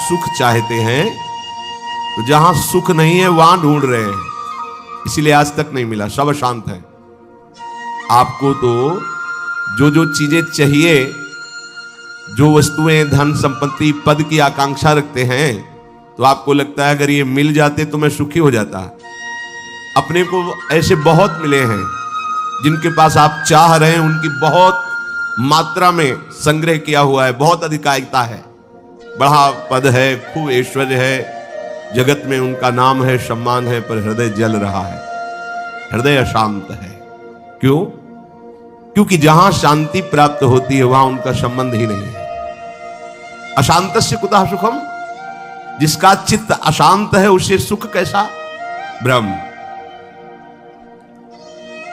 सुख चाहते हैं तो जहां सुख नहीं है वहां ढूंढ रहे हैं, इसीलिए आज तक नहीं मिला, सब अशांत है। आपको तो जो जो चीजें चाहिए, जो वस्तुएं, धन संपत्ति, पद की आकांक्षा रखते हैं, तो आपको लगता है अगर ये मिल जाते तो मैं सुखी हो जाता। अपने को ऐसे बहुत मिले हैं जिनके पास आप चाह रहे हैं, उनकी बहुत मात्रा में संग्रह किया हुआ है, बहुत अधिकारिता है, बड़ा पद है, खूब ऐश्वर्य है, जगत में उनका नाम है, सम्मान है, पर हृदय जल रहा है, हृदय अशांत है। क्यों? क्योंकि जहां शांति प्राप्त होती है वहां उनका संबंध ही नहीं है। अशांतस्य कुतः सुखम, जिसका चित्त अशांत है उसे सुख कैसा? ब्रह्म।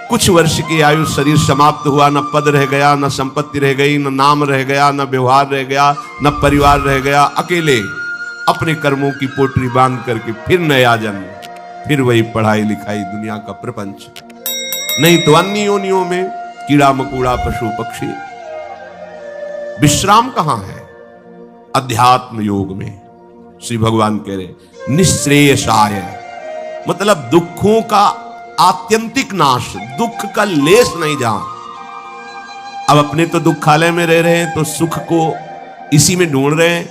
कुछ वर्ष की आयु, शरीर समाप्त हुआ, न पद रह गया, न संपत्ति रह गई, न नाम रह गया, न व्यवहार रह गया, न परिवार रह गया, अकेले अपने कर्मों की पोटली बांध करके फिर नया जन्म, फिर वही पढ़ाई लिखाई, दुनिया का प्रपंच, नहीं तो अन्य योनियों में कीड़ा मकोड़ा, पशु पक्षी। विश्राम कहां है? अध्यात्म योग में। श्री भगवान कह रहे निश्रेयसाय, मतलब दुखों का आत्यंतिक नाश, दुख का लेस नहीं जहां। अब अपने तो दुखालय में रह रहे हैं तो सुख को इसी में ढूंढ रहे हैं,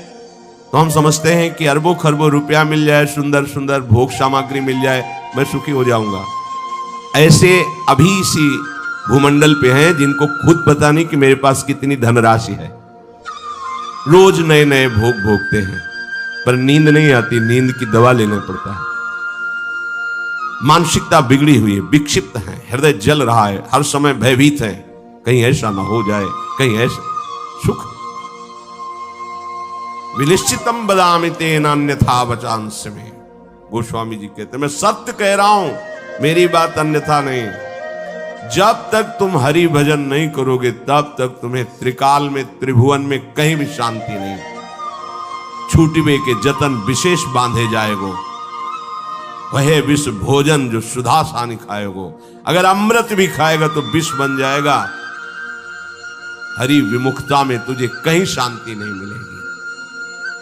तो हम समझते हैं कि अरबों खरबों रुपया मिल जाए, सुंदर सुंदर भोग सामग्री मिल जाए, मैं सुखी हो जाऊंगा। ऐसे अभी इसी भूमंडल पे हैं जिनको खुद पता नहीं कि मेरे पास कितनी धनराशि है, रोज नए नए भोग भोगते हैं, पर नींद नहीं आती, नींद की दवा लेना पड़ता है। मानसिकता बिगड़ी हुई है, विक्षिप्त है, हृदय जल रहा है, हर समय भयभीत है, कहीं ऐसा ना हो जाए, कहीं ऐसा। सुख विनिश्चितम बदामि तेन अन्यथा वचांस में, गोस्वामी जी कहते हैं मैं सत्य कह रहा हूं, मेरी बात अन्यथा नहीं। जब तक तुम हरि भजन नहीं करोगे तब तक तुम्हें त्रिकाल में, त्रिभुवन में कहीं भी शांति नहीं। छूटवे के जतन विशेष बांधे जाएगो, वह विष भोजन जो सुधा सानी खाएगो। अगर अमृत भी खाएगा तो विष बन जाएगा। हरि विमुखता में तुझे कहीं शांति नहीं मिलेगी।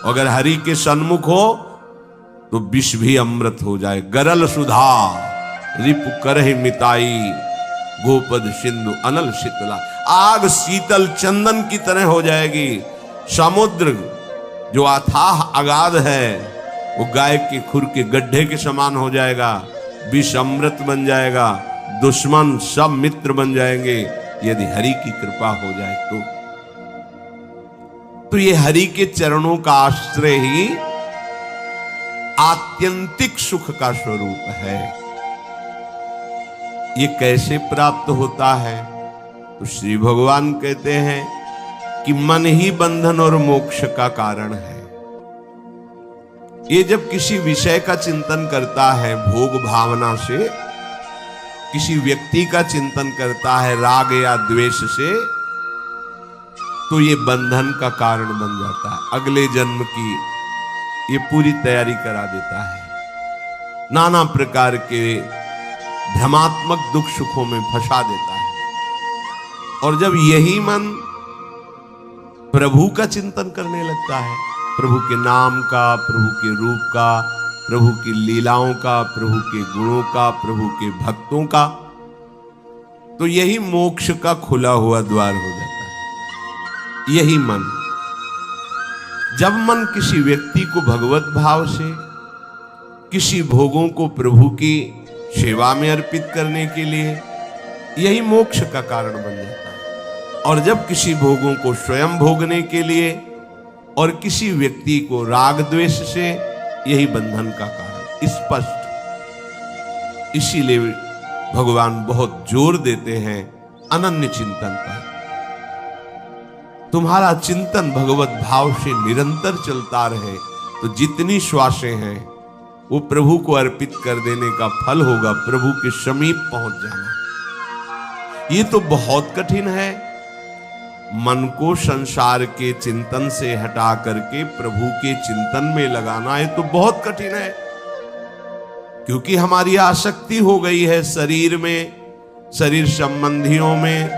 अगर हरि के सन्मुख हो तो विष भी अमृत हो जाए। गरल सुधा रिपु करहि मिताई, गोपद सिंधु अनल शीतला। आग शीतल चंदन की तरह हो जाएगी। समुद्र जो अथाह अगाध है वो गाय के खुर के गड्ढे के समान हो जाएगा। विष अमृत बन जाएगा, दुश्मन सब मित्र बन जाएंगे यदि हरि की कृपा हो जाए तो ये हरि के चरणों का आश्रय ही आत्यंतिक सुख का स्वरूप है। ये कैसे प्राप्त होता है? तो श्री भगवान कहते हैं कि मन ही बंधन और मोक्ष का कारण है। ये जब किसी विषय का चिंतन करता है भोग भावना से, किसी व्यक्ति का चिंतन करता है राग या द्वेष से, तो ये बंधन का कारण बन जाता है। अगले जन्म की ये पूरी तैयारी करा देता है। नाना प्रकार के भ्रमात्मक दुख सुखों में फंसा देता है। और जब यही मन प्रभु का चिंतन करने लगता है, प्रभु के नाम का, प्रभु के रूप का, प्रभु की लीलाओं का, प्रभु के गुणों का, प्रभु के भक्तों का, तो यही मोक्ष का खुला हुआ द्वार हो जाता है। यही मन, जब मन किसी व्यक्ति को भगवत भाव से, किसी भोगों को प्रभु की सेवा में अर्पित करने के लिए, यही मोक्ष का कारण बन जाता है। और जब किसी भोगों को स्वयं भोगने के लिए और किसी व्यक्ति को राग द्वेष से, यही बंधन का कारण स्पष्ट। इसीलिए भगवान बहुत जोर देते हैं अनन्य चिंतन पर। तुम्हारा चिंतन भगवत भाव से निरंतर चलता रहे तो जितनी श्वासें हैं वो प्रभु को अर्पित कर देने का फल होगा, प्रभु के समीप पहुंच जाना। ये तो बहुत कठिन है। मन को संसार के चिंतन से हटा करके प्रभु के चिंतन में लगाना, ये तो बहुत कठिन है, क्योंकि हमारी आसक्ति हो गई है शरीर में, शरीर संबंधियों में,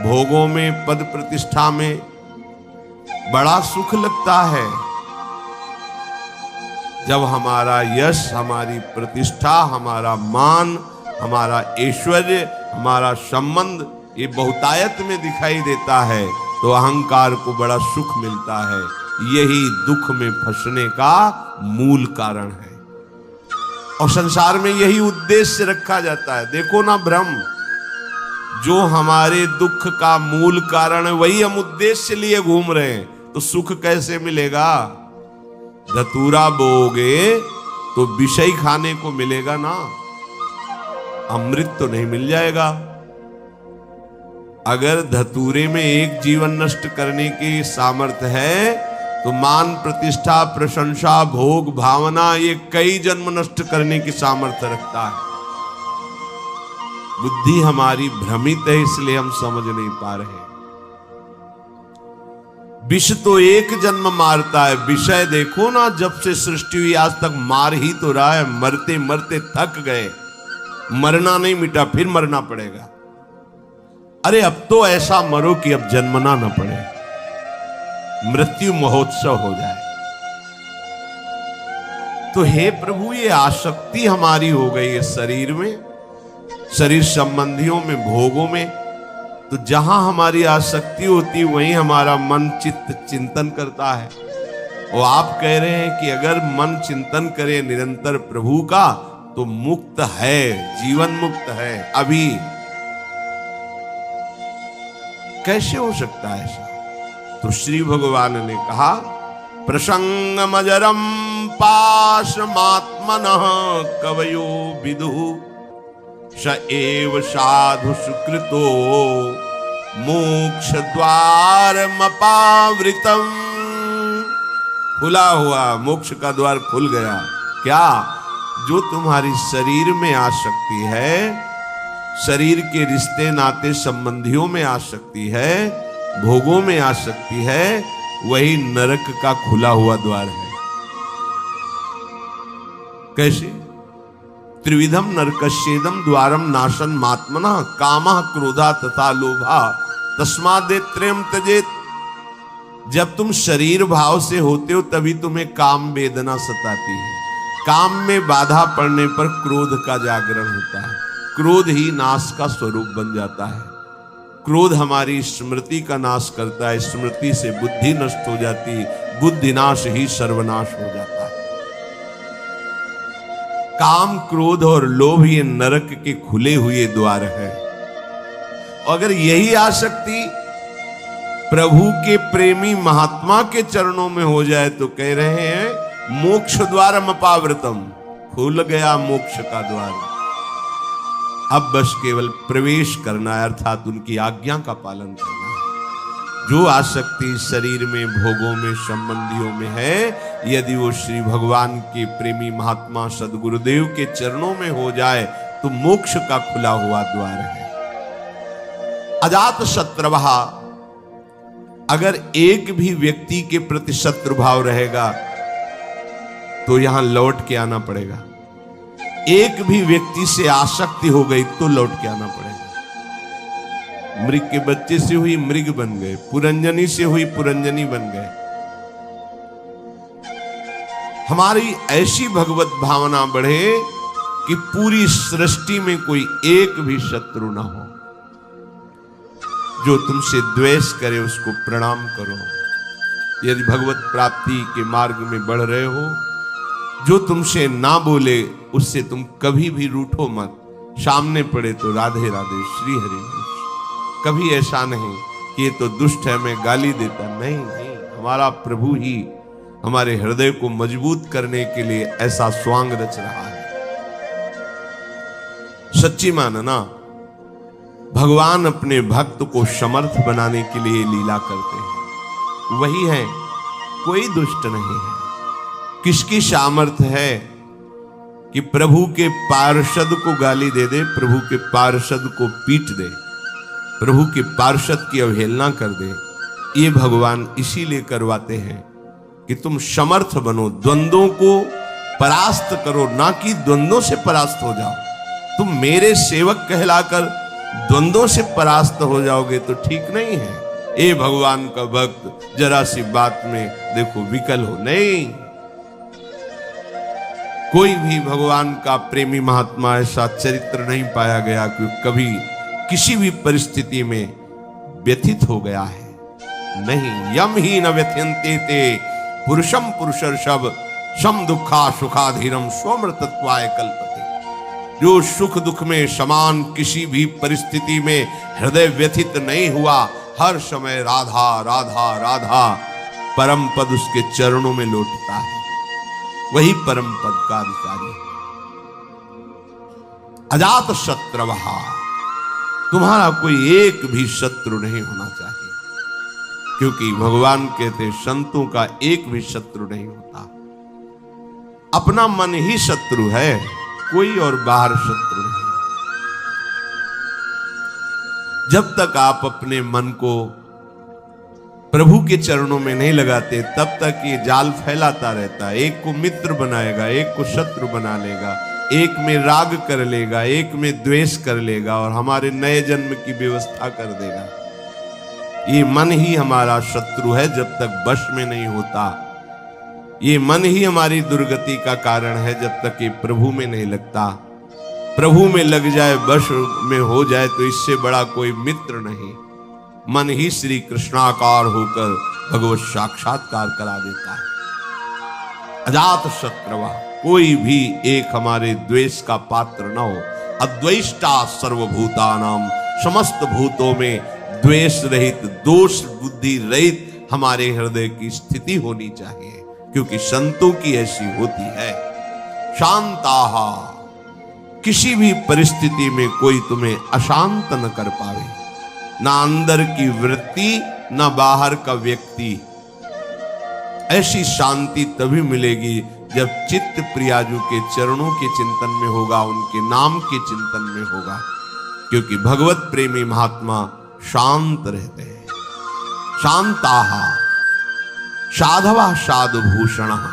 भोगों में, पद प्रतिष्ठा में। बड़ा सुख लगता है, जब हमारा यश, हमारी प्रतिष्ठा, हमारा मान, हमारा ऐश्वर्य, हमारा संबंध ये बहुतायत में दिखाई देता है तो अहंकार को बड़ा सुख मिलता है। यही दुख में फंसने का मूल कारण है और संसार में यही उद्देश्य रखा जाता है। देखो ना भ्रम, जो हमारे दुख का मूल कारण है वही हम उद्देश्य लिए घूम रहे हैं, तो सुख कैसे मिलेगा? धतूरा बोओगे तो विषय खाने को मिलेगा ना, अमृत तो नहीं मिल जाएगा। अगर धतूरे में एक जीवन नष्ट करने की सामर्थ्य है तो मान, प्रतिष्ठा, प्रशंसा, भोग, भावना ये कई जन्म नष्ट करने की सामर्थ्य रखता है। बुद्धि हमारी भ्रमित है, इसलिए हम समझ नहीं पा रहे। विष तो एक जन्म मारता है, विषय देखो ना, जब से सृष्टि हुई आज तक मार ही तो रहा है। मरते मरते थक गए, मरना नहीं मिटा, फिर मरना पड़ेगा। अरे अब तो ऐसा मरो कि अब जन्मना न पड़े, मृत्यु महोत्सव हो जाए। तो हे प्रभु, ये आसक्ति हमारी हो गई है शरीर में, शरीर संबंधियों में, भोगों में। तो जहां हमारी आसक्ति होती वहीं हमारा मन चित्त चिंतन करता है। और आप कह रहे हैं कि अगर मन चिंतन करे निरंतर प्रभु का तो मुक्त है, जीवन मुक्त है। अभी कैसे हो सकता है ऐसा? तो श्री भगवान ने कहा, प्रसंगमजरम पाशमात्मनः कवयो विदुः स एव साधु सुकृतो मोक्ष द्वारमपावृतम्। खुला हुआ मोक्ष का द्वार खुल गया। क्या? जो तुम्हारी शरीर में आसक्ति है, शरीर के रिश्ते नाते संबंधियों में आसक्ति है, भोगों में आसक्ति है, वही नरक का खुला हुआ द्वार है। कैसे? त्रिविधम नरकस्येदम द्वारम नाशन मात्मनः कामः क्रोधा तथा लोभा तस्मादेत्रयम् त्यजेत्। जब तुम शरीर भाव से होते हो तभी तुम्हें काम वेदना सताती है। काम में बाधा पड़ने पर क्रोध का जागरण होता है, क्रोध ही नाश का स्वरूप बन जाता है। क्रोध हमारी स्मृति का नाश करता है, स्मृति से बुद्धि नष्ट हो जाती, बुद्धि नाश ही सर्वनाश हो जाता है। काम, क्रोध और लोभ ये नरक के खुले हुए द्वार है। अगर यही आसक्ति प्रभु के प्रेमी महात्मा के चरणों में हो जाए तो कह रहे हैं मोक्ष द्वारम अपावृतम, खुल गया मोक्ष का द्वार। अब बस केवल प्रवेश करना है, अर्थात उनकी आज्ञा का पालन करना है। जो आसक्ति शरीर में, भोगों में, संबंधियों में है, यदि वो श्री भगवान के प्रेमी महात्मा सदगुरुदेव के चरणों में हो जाए तो मोक्ष का खुला हुआ द्वार है। अजात शत्रुभः, अगर एक भी व्यक्ति के प्रति शत्रु भाव रहेगा तो यहां लौट के आना पड़ेगा। एक भी व्यक्ति से आसक्ति हो गई तो लौट के आना पड़ेगा। मृग के बच्चे से हुई मृग बन गए, पुरंजनी से हुई पुरंजनी बन गए। हमारी ऐसी भगवत भावना बढ़े कि पूरी सृष्टि में कोई एक भी शत्रु ना हो। जो तुमसे द्वेष करे उसको प्रणाम करो। यदि भगवत प्राप्ति के मार्ग में बढ़ रहे हो, जो तुमसे ना बोले उससे तुम कभी भी रूठो मत। सामने पड़े तो राधे राधे श्री हरि। कभी ऐसा नहीं कि ये तो दुष्ट है मैं गाली देता, नहीं नहीं, हमारा प्रभु ही हमारे हृदय को मजबूत करने के लिए ऐसा स्वांग रच रहा है। सच्ची मानना, भगवान अपने भक्त को समर्थ बनाने के लिए लीला करते हैं, वही है, कोई दुष्ट नहीं है। किसकी सामर्थ्य है कि प्रभु के पार्षद को गाली दे दे, प्रभु के पार्षद को पीट दे, प्रभु के पार्षद की अवहेलना कर दे? ये भगवान इसीलिए करवाते हैं कि तुम समर्थ बनो, द्वंद्वों को परास्त करो, ना कि द्वंद्वों से परास्त हो जाओ। तुम मेरे सेवक कहलाकर द्वंद्वों से परास्त हो जाओगे तो ठीक नहीं है। ए भगवान का भक्त, जरा सी बात में देखो विकल हो, नहीं, कोई भी भगवान का प्रेमी महात्मा ऐसा चरित्र नहीं पाया गया कि कभी किसी भी परिस्थिति में व्यथित हो गया है। नहीं, यम ही न व्यथ्यन्ते ते पुरुषम पुरुषर्षभ सम दुखा सुखाधीरम स्वमृतत्वाय कल्पते। जो सुख दुख में समान किसी भी परिस्थिति में हृदय व्यथित नहीं हुआ, हर समय राधा राधा राधा परम पद उसके चरणों में लौटता है, वही परम पद का अधिकारी है। अजात शत्रवः, तुम्हारा कोई एक भी शत्रु नहीं होना चाहिए, क्योंकि भगवान कहते संतों का एक भी शत्रु नहीं होता। अपना मन ही शत्रु है, कोई और बाहर शत्रु नहीं। जब तक आप अपने मन को प्रभु के चरणों में नहीं लगाते, तब तक ये जाल फैलाता रहता है। एक को मित्र बनाएगा, एक को शत्रु बना लेगा, एक में राग कर लेगा, एक में द्वेष कर लेगा और हमारे नए जन्म की व्यवस्था कर देगा। ये मन ही हमारा शत्रु है जब तक वश में नहीं होता। ये मन ही हमारी दुर्गति का कारण है जब तक ये प्रभु में नहीं लगता। प्रभु में लग जाए, वश में हो जाए, तो इससे बड़ा कोई मित्र नहीं। मन ही श्री कृष्णाकार होकर भगवत साक्षात्कार करा देता है। अजात शत्रवा, कोई भी एक हमारे द्वेष का पात्र न हो। अद्वेष्टा सर्वभूतानाम, समस्त भूतों में द्वेष रहित, दोष बुद्धि रहित हमारे हृदय की स्थिति होनी चाहिए, क्योंकि संतों की ऐसी होती है। शांताः, किसी भी परिस्थिति में कोई तुम्हें अशांत न कर पावे, ना अंदर की वृत्ति ना बाहर का व्यक्ति। ऐसी शांति तभी मिलेगी जब चित्त प्रियाजू के चरणों के चिंतन में होगा, उनके नाम के चिंतन में होगा, क्योंकि भगवत प्रेमी महात्मा शांत रहते हैं। शांताः साधवा साधुभूषणः,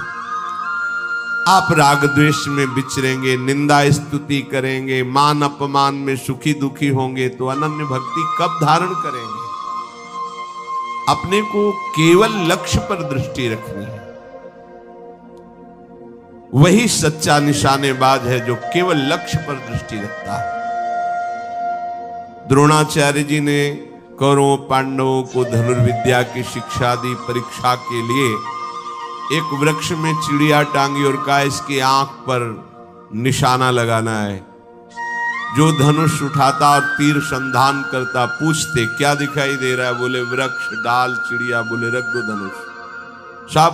आप राग द्वेष में विचरेंगे, निंदा स्तुति करेंगे, मान अपमान में सुखी दुखी होंगे, तो अनन्य भक्ति कब धारण करेंगे? अपने को केवल लक्ष्य पर दृष्टि रखनी है। वही सच्चा निशानेबाज है जो केवल लक्ष्य पर दृष्टि रखता है। द्रोणाचार्य जी ने कौरवों पांडवों को धनुर्विद्या की शिक्षा दी। परीक्षा के लिए एक वृक्ष में चिड़िया टांगी और कहा इसकी आंख पर निशाना लगाना है। जो धनुष उठाता और तीर संधान करता, पूछते क्या दिखाई दे रहा है? बोले वृक्ष, डाल, चिड़िया। बोले रख दो धनुष। सब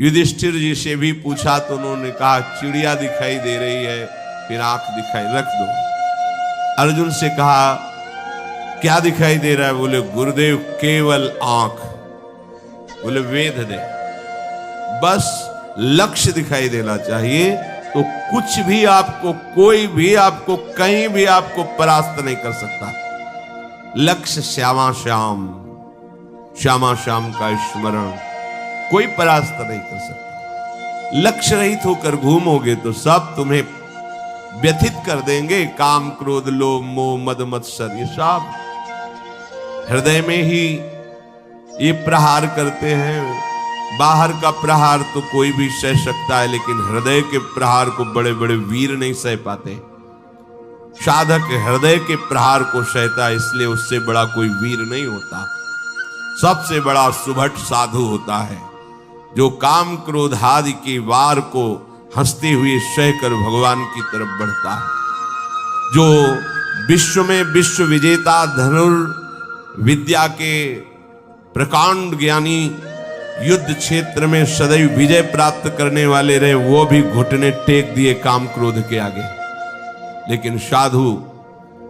युधिष्ठिर जी से भी पूछा तो उन्होंने कहा चिड़िया दिखाई दे रही है, फिर आंख दिखाई, रख दो। अर्जुन से कहा क्या दिखाई दे रहा है? बोले गुरुदेव केवल आंख। बोले वेद दे, बस लक्ष्य दिखाई देना चाहिए, तो कुछ भी आपको, कोई भी आपको, कहीं भी आपको परास्त नहीं कर सकता। लक्ष्य श्यामा श्याम, श्यामा श्याम का स्मरण कोई परास्त नहीं कर सकता। लक्ष्य रहित होकर घूमोगे तो सब तुम्हें व्यथित कर देंगे। काम क्रोध लोभ मोह मद मत्सर, ये सब हृदय में ही ये प्रहार करते हैं। बाहर का प्रहार तो कोई भी सह सकता है, लेकिन हृदय के प्रहार को बड़े बड़े वीर नहीं सह पाते। साधक हृदय के प्रहार को सहता है, इसलिए उससे बड़ा कोई वीर नहीं होता। सबसे बड़ा सुभट साधु होता है जो काम क्रोध आदि के वार को हंसते हुए सहकर भगवान की तरफ बढ़ता है। जो विश्व में विश्व विजेता धनुर्विद्या के प्रकांड ज्ञानी, युद्ध क्षेत्र में सदैव विजय प्राप्त करने वाले रहे, वो भी घुटने टेक दिए काम क्रोध के आगे। लेकिन साधु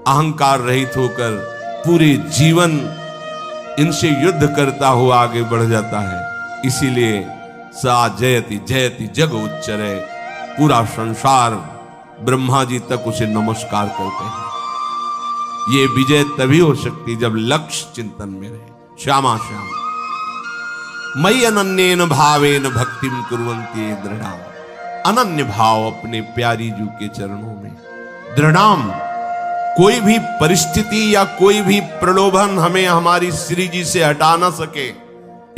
अहंकार रहित होकर पूरे जीवन इनसे युद्ध करता हुआ आगे बढ़ जाता है। इसीलिए सा जयति जयति जग उच्चरे, पूरा संसार ब्रह्मा जी तक उसे नमस्कार करते हैं। ये विजय तभी हो सकती जब लक्ष्य चिंतन में रहे। श्यामा श्याम मयि अनन्येन भावेन भक्तिम कुर्वन्ति दृढ़ाम। अनन्य भाव अपने प्यारी जू के चरणों में दृढ़ाम। कोई भी परिस्थिति या कोई भी प्रलोभन हमें हमारी श्री जी से हटा ना सके,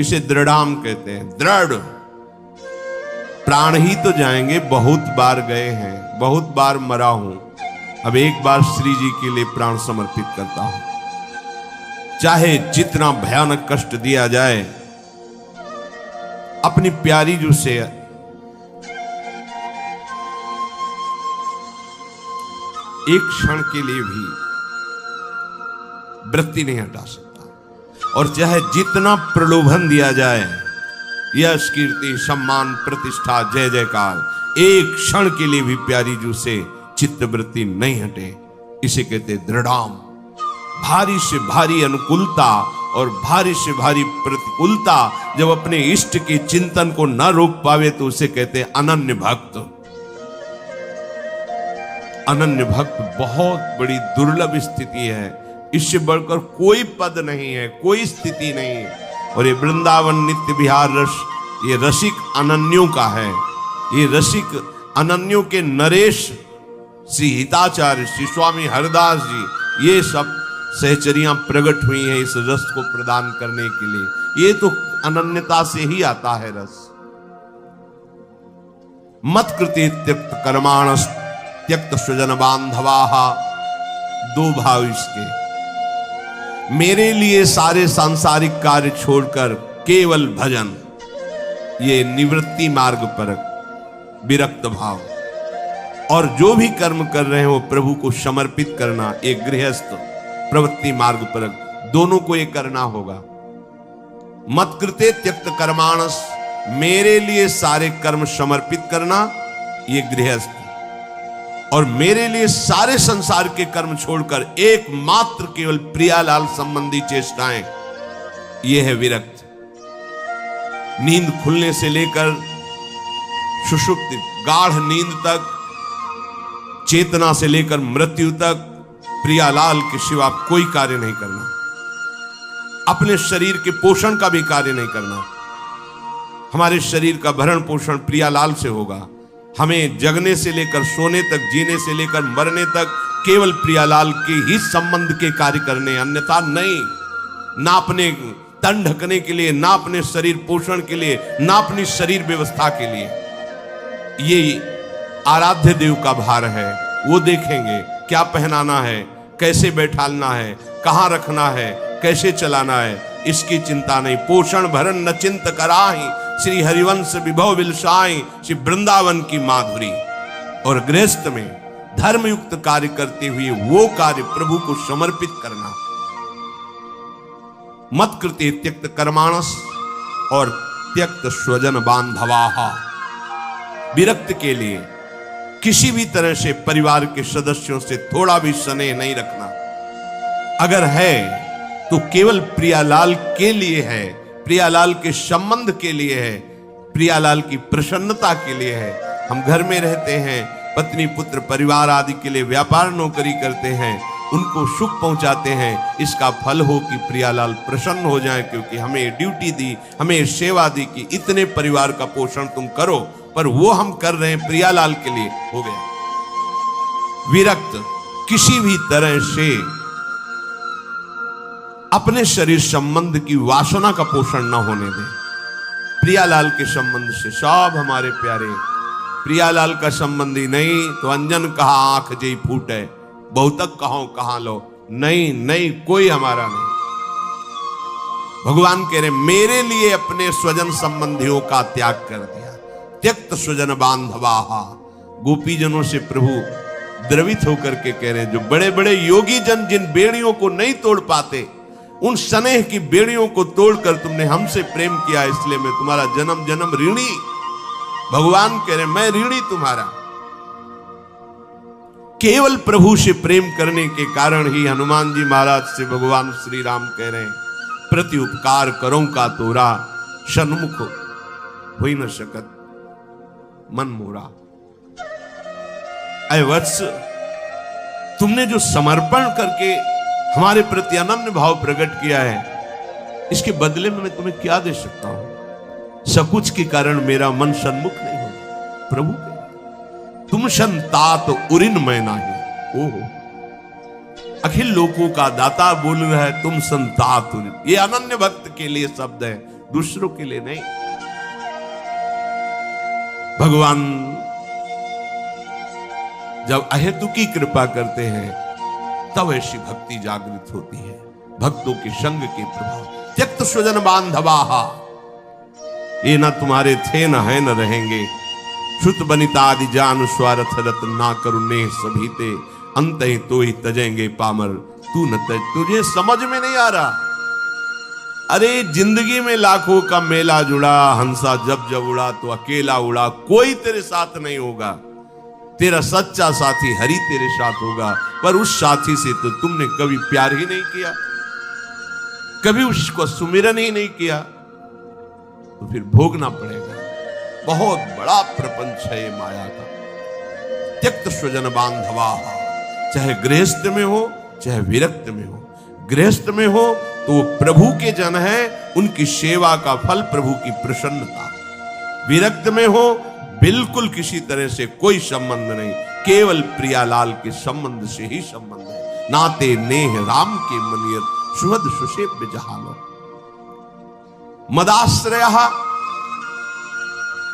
इसे दृढ़ाम कहते हैं। दृढ़ प्राण ही तो जाएंगे, बहुत बार गए हैं, बहुत बार मरा हूं, अब एक बार श्री जी के लिए प्राण समर्पित करता हूं। चाहे जितना भयानक कष्ट दिया जाए, अपनी प्यारी जो से एक क्षण के लिए भी वृत्ति नहीं हटा सकता। और चाहे जितना प्रलोभन दिया जाए, यश कीर्ति सम्मान प्रतिष्ठा जय जयकार, एक क्षण के लिए भी प्यारी जू से चित्तवृत्ति नहीं हटे। इसे कहते दृढ़ाम। भारी से भारी अनुकूलता और भारी से भारी प्रतिकूलता जब अपने इष्ट के चिंतन को न रोक पावे तो उसे कहते अनन्य भक्त। अनन्य भक्त बहुत बड़ी दुर्लभ स्थिति है, इससे बढ़कर कोई पद नहीं है, कोई स्थिति नहीं है। और ये वृंदावन नित्य विहार रस, ये रसिक अनन्यों का है। ये रसिक अनन्यों के नरेश श्री हिताचार्य, श्री स्वामी हरदास जी, ये सब सहचरियां प्रकट हुई हैं इस रस को प्रदान करने के लिए। ये तो अनन्यता से ही आता है रस। मत कृते त्यक्त कर्माणस त्यक्त स्वजन बांधवाहा, दो भाव इसके। मेरे लिए सारे सांसारिक कार्य छोड़कर केवल भजन, ये निवृत्ति मार्ग पर विरक्त भाव। और जो भी कर्म कर रहे हैं वो प्रभु को समर्पित करना, एक गृहस्थ प्रवृत्ति मार्ग पर, दोनों को ये करना होगा। मत कृते त्यक्त कर्माणस, मेरे लिए सारे कर्म समर्पित करना, ये गृहस्थ। और मेरे लिए सारे संसार के कर्म छोड़कर एकमात्र केवल प्रियालाल संबंधी चेष्टाएं, यह है विरक्त। नींद खुलने से लेकर सुषुप्ति गाढ़ नींद तक, चेतना से लेकर मृत्यु तक प्रियालाल के सिवा कोई कार्य नहीं करना। अपने शरीर के पोषण का भी कार्य नहीं करना। हमारे शरीर का भरण पोषण प्रियालाल से होगा। हमें जगने से लेकर सोने तक, जीने से लेकर मरने तक केवल प्रियालाल के ही संबंध के कार्य करने, अन्यथा नहीं। ना अपने तन ढकने के लिए, ना अपने शरीर पोषण के लिए, ना अपनी शरीर व्यवस्था के लिए। ये आराध्य देव का भार है, वो देखेंगे क्या पहनाना है, कैसे बैठालना है, कहां रखना है, कैसे चलाना है, इसकी चिंता नहीं। पोषण भरण न चिंत कराही, श्री हरिवंश विभव विलसाई, श्री वृंदावन की माधुरी। और गृहस्थ में धर्मयुक्त कार्य करते हुए वो कार्य प्रभु को समर्पित करना। मत कृते त्यक्त कर्माणस और त्यक्त स्वजन बांधवाहा, विरक्त के लिए किसी भी तरह से परिवार के सदस्यों से थोड़ा भी स्नेह नहीं रखना। अगर है तो केवल प्रियालाल के लिए है, प्रियालाल के संबंध के लिए है, प्रियालाल की प्रसन्नता के लिए है। हम घर में रहते हैं, पत्नी पुत्र परिवार आदि के लिए व्यापार नौकरी करते हैं, उनको सुख पहुंचाते हैं। इसका फल हो कि प्रियालाल प्रसन्न हो जाए, क्योंकि हमें ड्यूटी दी, हमें सेवा दी कि इतने परिवार का पोषण तुम करो, पर वो हम कर रहे हैं प्रियालाल के लिए, हो गया। विरक्त किसी भी तरह से अपने शरीर संबंध की वासना का पोषण न होने दे। प्रियालाल के संबंध से सब हमारे प्यारे, प्रियालाल का संबंधी नहीं तो अंजन कहा आंख जई फूटे, बहुतक कहो कहां लो, नहीं नहीं कोई हमारा नहीं। भगवान कह रहे मेरे लिए अपने स्वजन संबंधियों का त्याग कर दिया। त्यक्त स्वजन बांधवाहा, गोपीजनों से प्रभु द्रवित होकर के कह रहे हैं, जो बड़े बड़े योगी जन जिन बेड़ियों को नहीं तोड़ पाते, उन स्नेह की बेड़ियों को तोड़कर तुमने हमसे प्रेम किया, इसलिए मैं तुम्हारा जन्म जन्म ऋणी। भगवान कह रहे मैं ऋणी तुम्हारा। केवल प्रभु से प्रेम करने के कारण ही हनुमान जी महाराज से भगवान श्री राम कह रहे हैं, प्रति उपकार करो का तोरा, सन्मुख हो न सकत मन मोरा। अय वत्स, तुमने जो समर्पण करके हमारे प्रति अनन्य भाव प्रकट किया है, इसके बदले में मैं तुम्हें क्या दे सकता हूं। सकुच के कारण मेरा मन सन्मुख नहीं हो प्रभु के। तुम संतात उरिन मैं नाही। ओहो, अखिल लोकों का दाता बोल रहा है, तुम संतात उरिन। ये अनन्य भक्त के लिए शब्द है, दूसरों के लिए नहीं। भगवान जब अहेतुकी कृपा करते हैं तब ऐसी भक्ति जागृत होती है। भक्तों के संग के प्रभाव। त्यक्त स्वजन बांधवाहा, ये न तुम्हारे थे न है न रहेंगे। श्रुत बनितादि जान स्वार्थ रत ना करुणे सभी ते, अंत ही तो ही तजेंगे पामर तू न तज। तुझे समझ में नहीं आ रहा। अरे जिंदगी में लाखों का मेला जुड़ा, हंसा जब जब उड़ा तो अकेला उड़ा, कोई तेरे साथ नहीं होगा। तेरा सच्चा साथी हरि तेरे साथ होगा, पर उस साथी से तो तुमने कभी प्यार ही नहीं किया, कभी उसको सुमिरन ही नहीं किया, तो फिर भोगना पड़ेगा। बहुत बड़ा प्रपंच है ये माया का। त्यक्त स्वजन बांधवा, चाहे गृहस्थ में हो चाहे विरक्त में हो। गृहस्थ में हो तो वो प्रभु के जन है, उनकी सेवा का फल प्रभु की प्रसन्नता। विरक्त में हो बिल्कुल किसी तरह से कोई संबंध नहीं, केवल प्रियालाल के संबंध से ही संबंध है। नाते नेह राम के मनियत, सुहद सुसेव्य जहालो। मदाश्रय,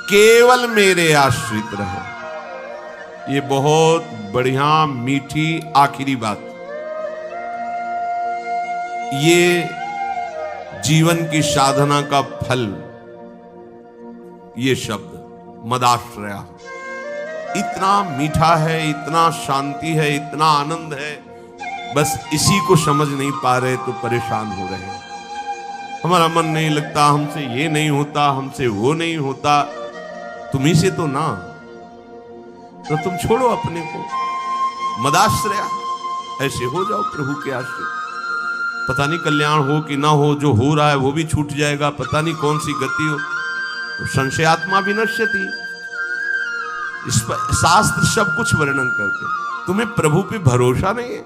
केवल मेरे आश्रित रहे। ये बहुत बढ़िया मीठी आखिरी बात। ये जीवन की साधना का फल, ये शब्द मदाश्रया इतना मीठा है, इतना शांति है, इतना आनंद है। बस इसी को समझ नहीं पा रहे तो परेशान हो रहे हैं। हमारा मन नहीं लगता, हमसे ये नहीं होता, हमसे वो नहीं होता। तुम्ही से तो ना, तो तुम छोड़ो अपने को, मदाश्रया ऐसे हो जाओ प्रभु के आश्रय। पता नहीं कल्याण हो कि ना हो, जो हो रहा है वो भी छूट जाएगा, पता नहीं कौन सी गति हो। तो संशयात्मा विनश्यति, इस पर शास्त्र सब कुछ वर्णन करते। तुम्हें प्रभु पे भरोसा नहीं है,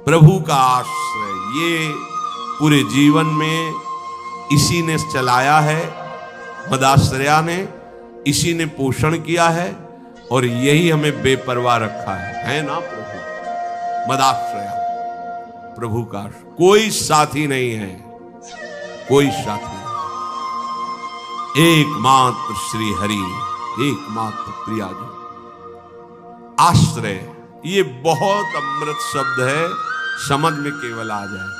प्रभु का आश्रय ये पूरे जीवन में इसी ने चलाया है, मदाश्रया ने इसी ने पोषण किया है, और यही हमें बेपरवाह रखा है ना प्रभु। मदाश्रया प्रभु का, कोई साथी नहीं है, कोई साथी नहीं। एकमात्र श्री हरि, एकमात्र प्रियाजी। आश्रय ये बहुत अमृत शब्द है, समझ में केवल आ जाए।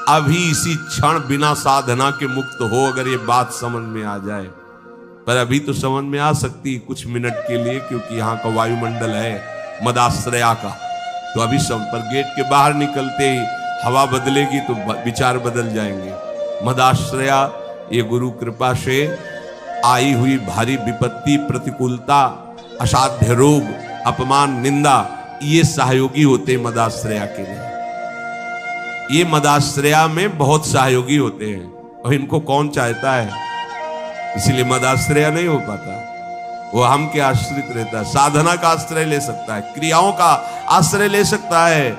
अभी इसी क्षण बिना साधना के मुक्त हो, अगर ये बात समझ में आ जाए। पर अभी तो समझ में आ सकती कुछ मिनट के लिए, क्योंकि यहाँ का वायुमंडल है मदाश्रया का। तो अभी सब पर गेट के बाहर निकलते ही हवा बदलेगी तो विचार बदल जाएंगे। मदाश्रया ये गुरु कृपा से आई हुई भारी विपत्ति, प्रतिकूलता, असाध्य रोग, अपमान, निंदा, ये सहयोगी होते मदाश्रया के लिए। ये मदाश्रया में बहुत सहयोगी होते हैं, और इनको कौन चाहता है, इसलिए मदाश्रया नहीं हो पाता। वो हम के आश्रित रहता है, साधना का आश्रय ले सकता है, क्रियाओं का आश्रय ले सकता है,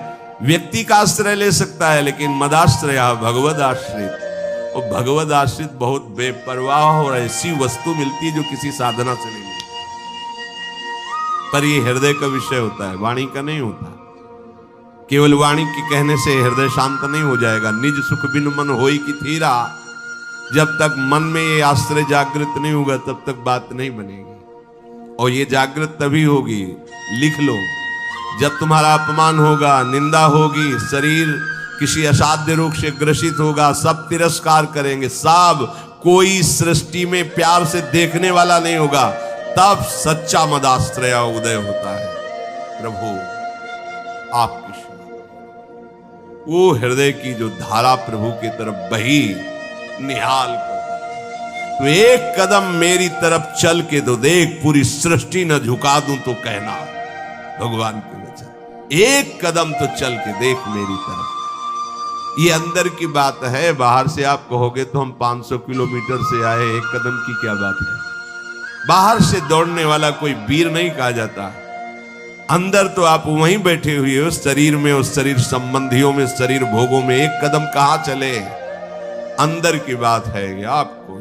व्यक्ति का आश्रय ले सकता है, लेकिन मदाश्रय भगवद आश्रित। और भगवद आश्रित बहुत बेपरवाह और ऐसी वस्तु मिलती है जो किसी साधना से नहीं मिलती। पर ये हृदय का विषय होता है, वाणी का नहीं होता। केवल वाणी के कहने से हृदय शांत नहीं हो जाएगा। निज सुख बिन मन होई की थीरा, जब तक मन में ये आश्रय जागृत नहीं होगा तब तक बात नहीं बनेगी। और ये जागृत तभी होगी, लिख लो, जब तुम्हारा अपमान होगा, निंदा होगी, शरीर किसी असाध्य रोग से ग्रसित होगा, सब तिरस्कार करेंगे, सब, कोई सृष्टि में प्यार से देखने वाला नहीं होगा, तब सच्चा मदाश्रय उदय होता है। प्रभु आपकी वो हृदय की जो धारा प्रभु की तरफ बही निहाल कर, तो एक कदम मेरी तरफ चल के तो देख, पूरी सृष्टि न झुका दूं तो कहना। भगवान के वचन, एक कदम तो चल के देख मेरी तरफ। ये अंदर की बात है, बाहर से आप कहोगे तो हम 500 किलोमीटर से आए, एक कदम की क्या बात है। बाहर से दौड़ने वाला कोई वीर नहीं कहा जाता। अंदर तो आप वहीं बैठे हुए हो, शरीर में, उस शरीर संबंधियों में, शरीर भोगों में, एक कदम कहां चले। अंदर की बात है आपको।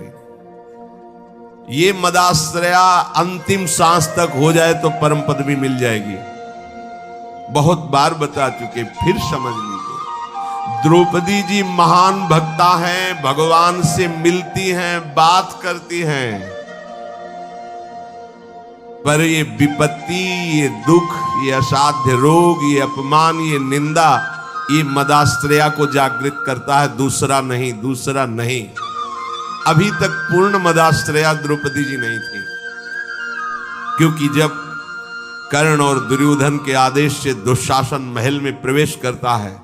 ये मदाश्रया अंतिम सांस तक हो जाए तो परम पद भी मिल जाएगी। बहुत बार बता चुके, फिर समझ लीजिए। द्रौपदी जी महान भक्ता हैं, भगवान से मिलती हैं, बात करती हैं, पर ये विपत्ति, ये दुख, ये असाध्य रोग, ये अपमान, ये निंदा, ये मदाश्रया को जागृत करता है, दूसरा नहीं, दूसरा नहीं। अभी तक पूर्ण मदाश्रया द्रौपदी जी नहीं थी, क्योंकि जब कर्ण और दुर्योधन के आदेश से दुशासन महल में प्रवेश करता है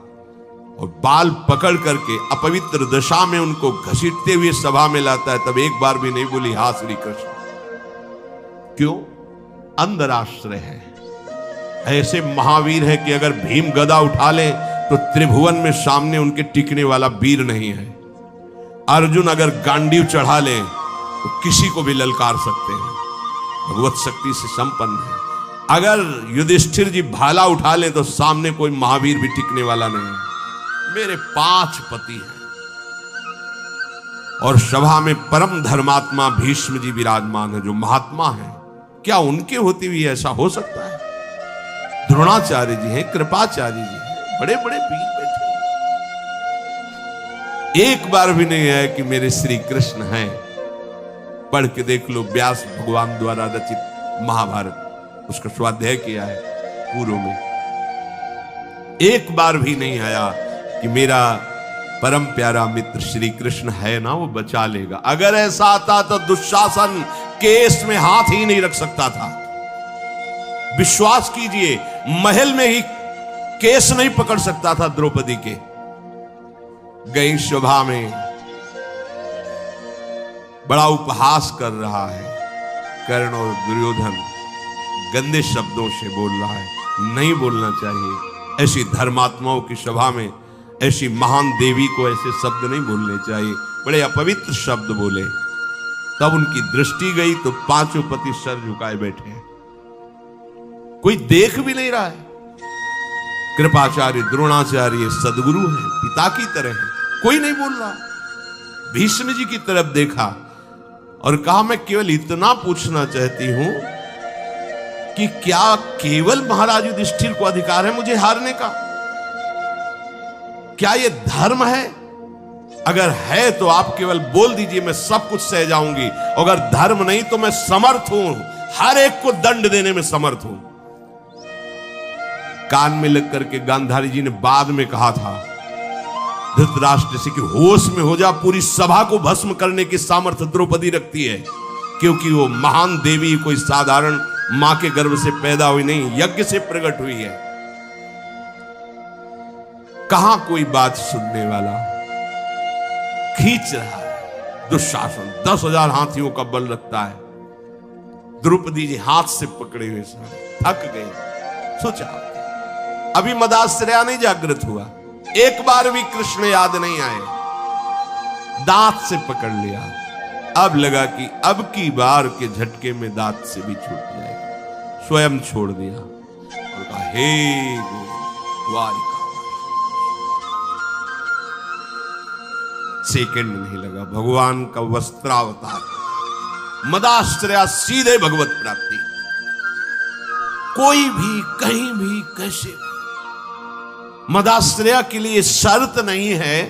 और बाल पकड़ करके अपवित्र दशा में उनको घसीटते हुए सभा में लाता है, तब एक बार भी नहीं बोली हा श्री कृष्ण। क्यों? अंदर आश्रय है। ऐसे महावीर है कि अगर भीम गदा उठा ले तो त्रिभुवन में सामने उनके टिकने वाला वीर नहीं है। अर्जुन अगर गांडीव चढ़ा ले तो किसी को भी ललकार सकते हैं, भगवत शक्ति से संपन्न है। अगर युधिष्ठिर जी भाला उठा ले तो सामने कोई महावीर भी टिकने वाला नहीं है। मेरे 5 पति हैं और सभा में परम धर्मात्मा भीष्म जी विराजमान है, जो महात्मा है। क्या उनके होते हुए ऐसा हो सकता है? द्रोणाचार्य जी हैं, कृपाचार्य जी हैं, बड़े बड़े वीर बैठे। एक बार भी नहीं है कि मेरे श्री कृष्ण हैं। पढ़ के देख लो, व्यास भगवान द्वारा रचित महाभारत, उसका स्वाध्याय किया है पूर्व में। एक बार भी नहीं आया कि मेरा परम प्यारा मित्र श्री कृष्ण है ना, वो बचा लेगा। अगर ऐसा आता तो दुशासन केस में हाथ ही नहीं रख सकता था। विश्वास कीजिए, महल में ही केस नहीं पकड़ सकता था द्रौपदी के। गई सभा में बड़ा उपहास कर रहा है, कर्ण और दुर्योधन गंदे शब्दों से बोल रहा है। नहीं बोलना चाहिए। ऐसी धर्मात्माओं की सभा में ऐसी महान देवी को ऐसे शब्द नहीं बोलने चाहिए। बड़े अपवित्र शब्द बोले। तब उनकी दृष्टि गई तो 5 पति सर झुकाए बैठे हैं, कोई देख भी नहीं रहा है। कृपाचार्य द्रोणाचार्य सदगुरु हैं, पिता की तरह हैं, कोई नहीं बोल रहा। भीष्म जी की तरफ देखा और कहा, मैं केवल इतना पूछना चाहती हूं कि क्या केवल महाराज युधिष्ठिर को अधिकार है मुझे हारने का? क्या यह धर्म है? अगर है तो आप केवल बोल दीजिए, मैं सब कुछ सह जाऊंगी। अगर धर्म नहीं तो मैं समर्थ हूं, हर एक को दंड देने में समर्थ हूं। कान में लग करके गांधारी जी ने बाद में कहा था धृतराष्ट्र से कि होश में हो जा, पूरी सभा को भस्म करने की सामर्थ्य द्रौपदी रखती है, क्योंकि वो महान देवी कोई साधारण मां के गर्भ से पैदा हुई नहीं, यज्ञ से प्रकट हुई है। कहां कोई बात सुनने वाला? खींच रहा है दुशासन, 10,000 हाथियों का बल रखता है। द्रौपदी जी हाथ से पकड़े हुए थक गए। सोचा अभी मदाश्रया नहीं जागृत हुआ, एक बार भी कृष्ण याद नहीं आए, दांत से पकड़ लिया। अब लगा कि अब की बार के झटके में दांत से भी छूट जाएगा, स्वयं छोड़ दिया और कहा, हे द्वारिका। सेकंड नहीं लगा, भगवान का वस्त्रावतार, मदाश्रया सीधे भगवत प्राप्ति। कोई भी कहीं भी कैसे, मदाश्रया के लिए शर्त नहीं है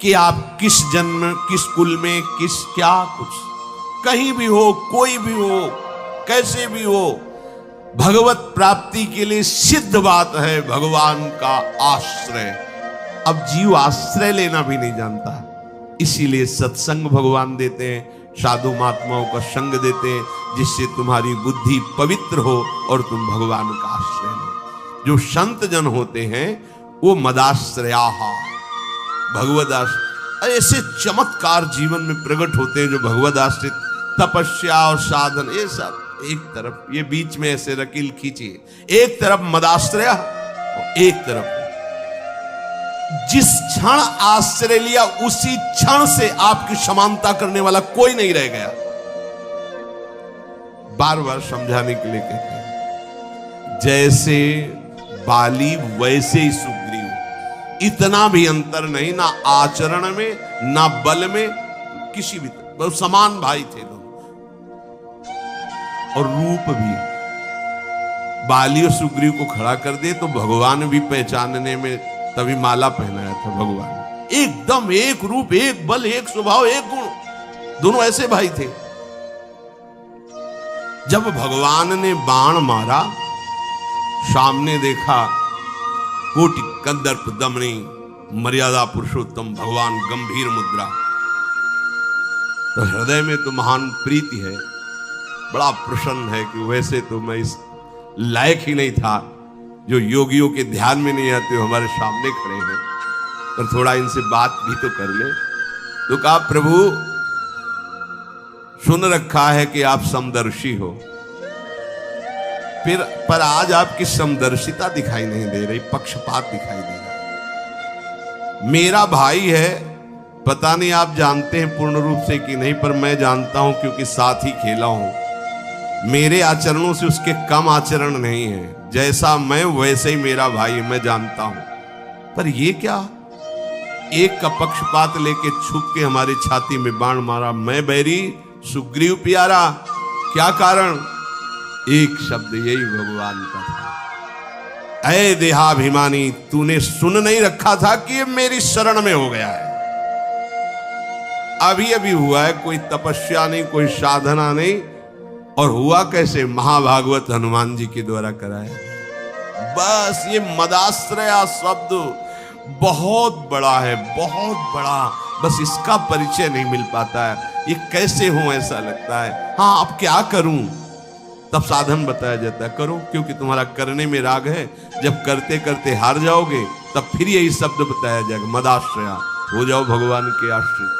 कि आप किस जन्म, किस कुल में, किस क्या कुछ, कहीं भी हो, कोई भी हो, कैसे भी हो, भगवत प्राप्ति के लिए सिद्ध बात है भगवान का आश्रय। अब जीव आश्रय लेना भी नहीं जानता, इसीलिए सत्संग भगवान देते हैं, साधु महात्माओं का संग देते हैं, जिससे तुम्हारी बुद्धि पवित्र हो और तुम भगवान का आश्रय लो। जो संत जन होते हैं वो मदाश्रया, भगवद आश्रय, ऐसे चमत्कार जीवन में प्रकट होते हैं जो भगवद आश्रित तपस्या और साधन, ये सब एक तरफ, ये बीच में ऐसे रकील खींचिए, एक तरफ मदाश्रया और एक तरफ जिस क्षण आश्रय लिया उसी क्षण से आपकी समानता करने वाला कोई नहीं रह गया। बार बार समझाने के लिए कहते हैं, जैसे बाली वैसे ही सुग्रीव, इतना भी अंतर नहीं, ना आचरण में ना बल में, किसी भी बहुत समान भाई थे लोग। और रूप भी बाली और सुग्रीव को खड़ा कर दे तो भगवान भी पहचानने में, तभी माला पहनाया था भगवान, एकदम एक रूप, एक बल, एक स्वभाव, एक गुण, दोनों ऐसे भाई थे। जब भगवान ने बाण मारा, सामने देखा कोटि कंदर्प दमनी मर्यादा पुरुषोत्तम भगवान गंभीर मुद्रा, तो हृदय में तो महान प्रीति है, बड़ा प्रसन्न है कि वैसे तो मैं इस लायक ही नहीं था, जो योगियों के ध्यान में नहीं आते हो हमारे सामने खड़े हैं, पर थोड़ा इनसे बात भी तो कर ले। तो कहा प्रभु सुन रखा है कि आप समदर्शी हो, फिर पर आज आपकी समदर्शिता दिखाई नहीं दे रही, पक्षपात दिखाई दे रहा। मेरा भाई है, पता नहीं आप जानते हैं पूर्ण रूप से कि नहीं, पर मैं जानता हूं क्योंकि साथ ही खेला हूं। मेरे आचरणों से उसके कम आचरण नहीं है, जैसा मैं वैसे ही मेरा भाई है, मैं जानता हूं। पर ये क्या, एक का पक्षपात लेके छुप के हमारी छाती में बाण मारा। मैं बैरी सुग्रीव प्यारा, क्या कारण? एक शब्द यही भगवान का था, ऐ देहाभिमानी, तूने सुन नहीं रखा था कि ये मेरी शरण में हो गया है। अभी अभी हुआ है, कोई तपस्या नहीं, कोई साधना नहीं, और हुआ कैसे? महाभागवत हनुमान जी के द्वारा कराया। बस ये मदाश्रया शब्द बहुत बड़ा है, बहुत बड़ा, बस इसका परिचय नहीं मिल पाता है। ये कैसे हूं ऐसा लगता है। हाँ अब क्या करूं, तब साधन बताया जाता है, करो, क्योंकि तुम्हारा करने में राग है। जब करते करते हार जाओगे तब फिर यही शब्द बताया जाएगा, मदाश्रया, हो जाओ भगवान के आश्रित।